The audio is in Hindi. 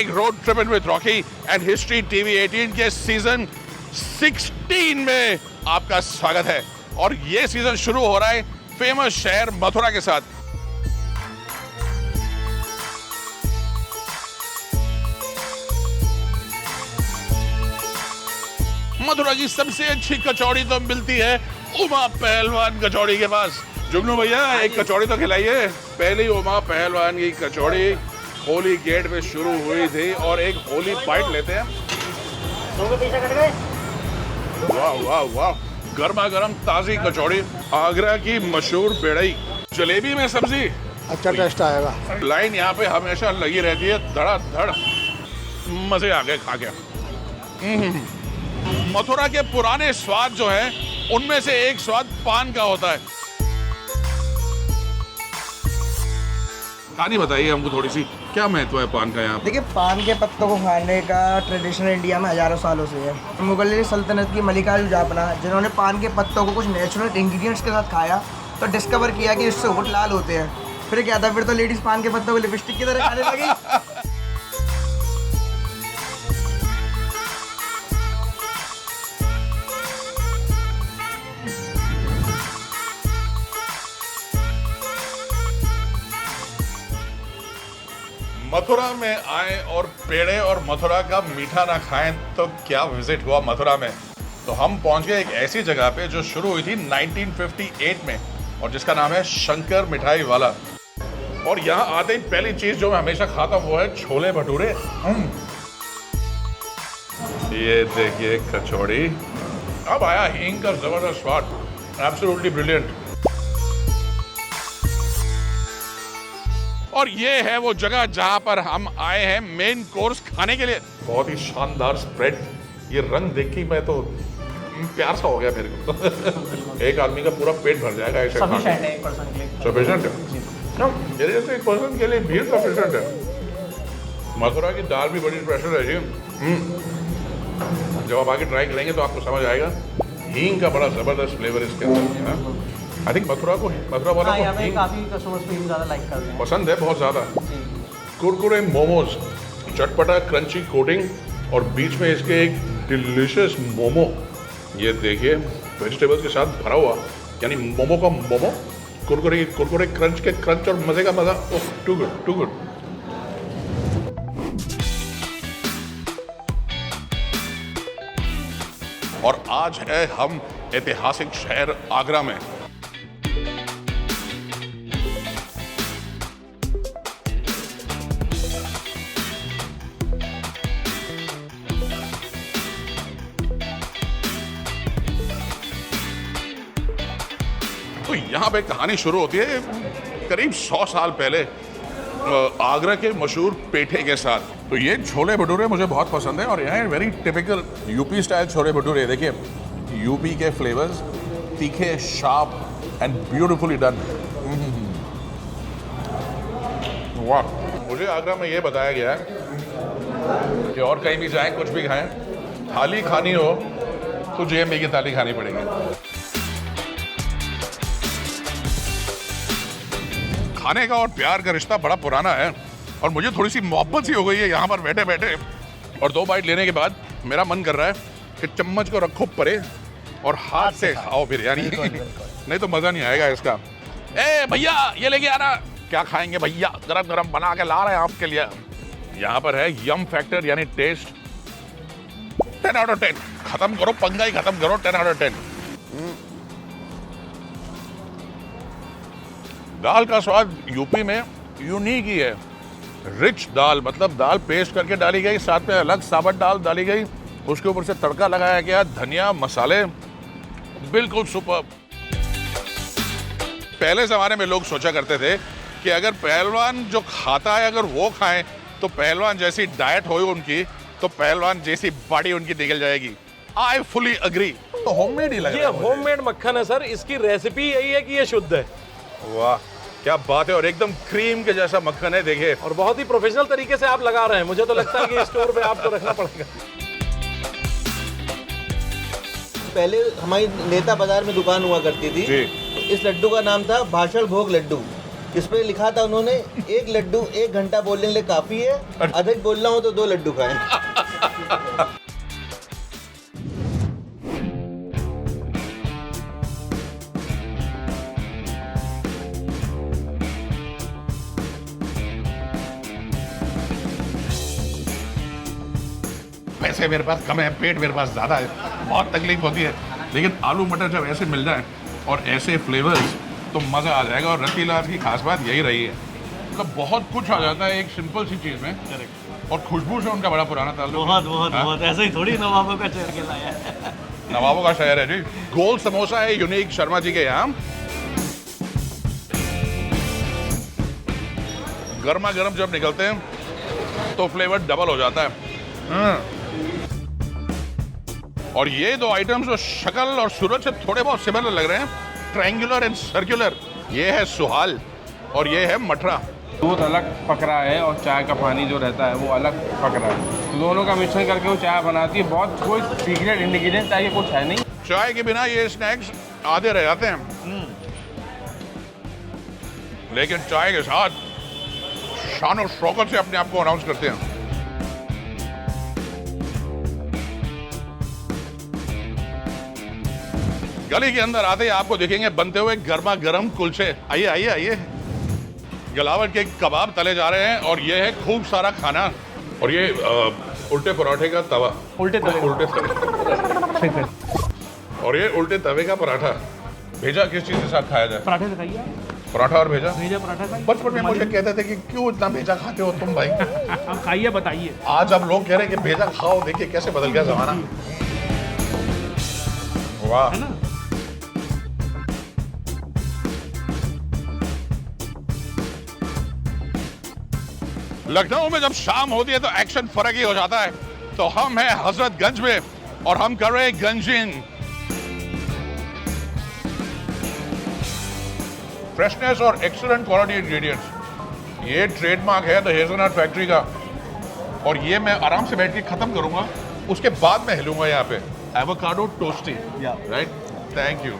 Road tripping with Rocky and history TV 18 के सीजन 16 में आपका स्वागत है। और ये सीजन शुरू हो रहा है फेमस शहर मथुरा के साथ। मथुरा की सबसे अच्छी कचौड़ी तो मिलती है उमा पहलवान कचौड़ी के पास। जुगनू भैया एक कचौड़ी तो खिलाइए। पहली उमा पहलवान की कचौड़ी होली गेट पे शुरू हुई थी और एक होली बाइट लेते हैं। वाह वाह वाह, गर्मा गर्म ताजी कचौड़ी, आगरा की मशहूर पेड़ई, जलेबी में सब्जी, अच्छा टेस्ट आएगा। लाइन यहाँ पे हमेशा लगी रहती है धड़ाधड़। मजे आ गए खा के। मथुरा के पुराने स्वाद जो है उनमें से एक स्वाद पान का होता है। कहानी बताइए हमको थोड़ी सी, क्या महत्व है पान का यहाँ? देखिए, पान के पत्तों को खाने का ट्रेडिशन इंडिया में हजारों सालों से है। मुगल सल्तनत की मलिका जाफना, जिन्होंने पान के पत्तों को कुछ नेचुरल इंग्रेडिएंट्स के साथ खाया तो डिस्कवर किया कि इससे होंठ लाल होते हैं। फिर क्या था, फिर तो लेडीज पान के पत्तों को लिपस्टिक की तरह खाने लगी। मथुरा में आए और पेड़े और मथुरा का मीठा ना खाएं तो क्या विजिट हुआ मथुरा में। तो हम पहुंच गए एक ऐसी जगह पे जो शुरू हुई थी 1958 में और जिसका नाम है शंकर मिठाई वाला। और यहाँ आते ही पहली चीज जो मैं हमेशा खाता हूँ वो है छोले भटूरे। ये देखिए कचौड़ी। अब आया हींग का जबरदस्त स्वाद, एब्सोल्युटली ब्रिलियंट। और ये है वो जगह जहां पर हम आए हैं मेन कोर्स खाने के लिए। बहुत ही शानदार स्प्रेड। ये रंग देख के मैं तो प्यार सा हो गया मेरे को। एक आदमी का पूरा पेट भर जाएगा ऐसे खाने। सफिशिएंट है मेरे जैसे एक पर्सन के लिए भी सफिशिएंट है। मथुरा की दाल भी बड़ी स्पेशल है जी। जब आप आगे ट्राई करेंगे तो आपको समझ आएगा। हींग का बड़ा जबरदस्त फ्लेवर इसके अंदर। आई थिंक मथुरा वाला को काफी कस्टमर्स भी ज़्यादा लाइक करते हैं, पसंद है बहुत ज़्यादा। कुरकुरे मोमोज, चटपटा क्रंची कोटिंग और बीच में इसके एक डिलीशियस मोमो। ये देखिए वेजिटेबल्स के साथ भरा हुआ, यानी मोमो का मोमो, कुरकुरे क्रंच के क्रंच और मज़े का मज़ा। ओह टू गुड टू गुड। और आज है हम ऐतिहासिक शहर आगरा में। तो यहाँ पे कहानी शुरू होती है करीब 100 साल पहले आगरा के मशहूर पेठे के साथ। तो ये छोले भटूरे मुझे बहुत पसंद है और यहाँ very typical UP style chole bhature. देखिए यूपी के फ्लेवर्स, तीखे, शार्प एंड ब्यूटीफुली डन। वाह। मुझे आगरा में ये बताया गया है कि और कहीं भी जाएं कुछ भी खाएं, थाली खानी हो तो जेएमबी की थाली खानी पड़ेगी। खाने का और प्यार का रिश्ता बड़ा पुराना है और मुझे थोड़ी सी मोहब्बत सी हो गई है यहाँ पर बैठे बैठे। और 2 बाइट लेने के बाद मेरा मन कर रहा है कि चम्मच को रखो परे और हाथ से खाओ बिरयानी। नहीं तो मज़ा नहीं आएगा इसका। ए भैया ये लेके आना। क्या खाएंगे भैया? गरम गरम बना के ला रहे हैं आपके लिए। यहाँ पर है यम फैक्टर यानी टेस्ट 10 आउट ऑफ 10। खत्म करो पंगा ही खत्म करो। 10 आउट ऑफ 10। दाल का स्वाद यूपी में यूनिक ही है। रिच दाल, मतलब दाल पेस्ट करके डाली गई, साथ में अलग साबुत दाल डाली गई, उसके ऊपर से तड़का लगाया गया, धनिया मसाले, बिल्कुल सुपर। पहले ज़माने में लोग सोचा करते थे कि अगर पहलवान जो खाता है अगर वो खाएं तो पहलवान जैसी डाइट हो उनकी तो पहलवान जैसी बॉडी उनकी निकल जाएगी। I fully agree. तो होममेड ही लग रहा है। ये होममेड मक्खन है सर। इसकी रेसिपी यही है कि ये शुद्ध है। वाह क्या बात है। और एकदम क्रीम के जैसा मक्खन है देखिए। और बहुत ही प्रोफेशनल तरीके से आप लगा रहे हैं। मुझे तो लगता है कि स्टोर पे आपको रखना पड़ेगा। पहले हमारी नेता बाजार में दुकान हुआ करती थी। जी। इस लड्डू का नाम था भाषण भोग लड्डू। इस पे लिखा था उन्होंने, एक लड्डू 1 घंटा बोलने के लिए काफी है, अधिक बोल रहा हूँ तो 2 लड्डू खाएं। पैसे मेरे पास कम है, पेट मेरे पास ज़्यादा है, बहुत तकलीफ होती है, लेकिन आलू मटर जब ऐसे मिल जाए और ऐसे फ्लेवर्स तो मज़ा आ जाएगा। और रतीलाल की खास बात यही रही है, मतलब बहुत कुछ आ जाता है एक सिंपल सी चीज़ में, और खुशबू से उनका बड़ा पुराना ताल्लुक है। बहुत ऐसे ही थोड़ी नवाबों का शहर कहलाया है। नवाबों का शहर है जी। गोल समोसा है यूनिक शर्मा जी के यहाँ, गर्मा गर्म जब निकलते हैं तो फ्लेवर डबल हो जाता है। और ये दो आइटम्स जो शक्ल और सूरत से थोड़े बहुत सिमिलर लग रहे हैं, ट्रायंगुलर एंड सर्कुलर, ये है सुहाल और ये है मठरा। दूध अलग पक रहा है और चाय का पानी जो रहता है वो अलग पक रहा है, तो दोनों का मिश्रण करके वो चाय बनाती है। बहुत कोई सीक्रेट इंग्रेडिएंट चाहिए कुछ है नहीं। चाय के बिना ये स्नैक्स आधे रह जाते हैं, लेकिन चाय के साथ शान और शौकत से अपने आप को अनाउंस करते हैं। गली के अंदर आते ही आपको दिखेंगे बनते हुए गर्मा गर्म कुलचे। आइए आइए आइए। गलावट के कबाब तले जा रहे हैं और ये है खूब सारा खाना, और ये उल्टे पराठे का तवा, उल्टे तवे और ये उल्टे तवे का पराठा। भेजा किस चीज के साथ खाया जाए? पराठे से खाइए, पराठा और भेजा। भेजा पराठा खाइए। बचपन में मुझे कहते थे कि क्यों इतना भेजा खाते हो तुम भाई। आप खाइए, बताइए। आज अब लोग कह रहे हैं कि भेजा खाओ, देखिए कैसे बदल गया जमाना। वाह। है ना? लखनऊ में जब शाम होती है तो एक्शन फर्क ही हो जाता है। तो हम हैं हजरतगंज में और हम कर रहे हैं गंजिंग। फ्रेशनेस और एक्सीलेंट क्वालिटी इंग्रेडिएंट्स, ये ट्रेडमार्क है द हेज़लनट फैक्ट्री का, और ये मैं आराम से बैठ के खत्म करूंगा, उसके बाद मैं हिलूंगा यहाँ पे। Avocado toasty, right? Thank you.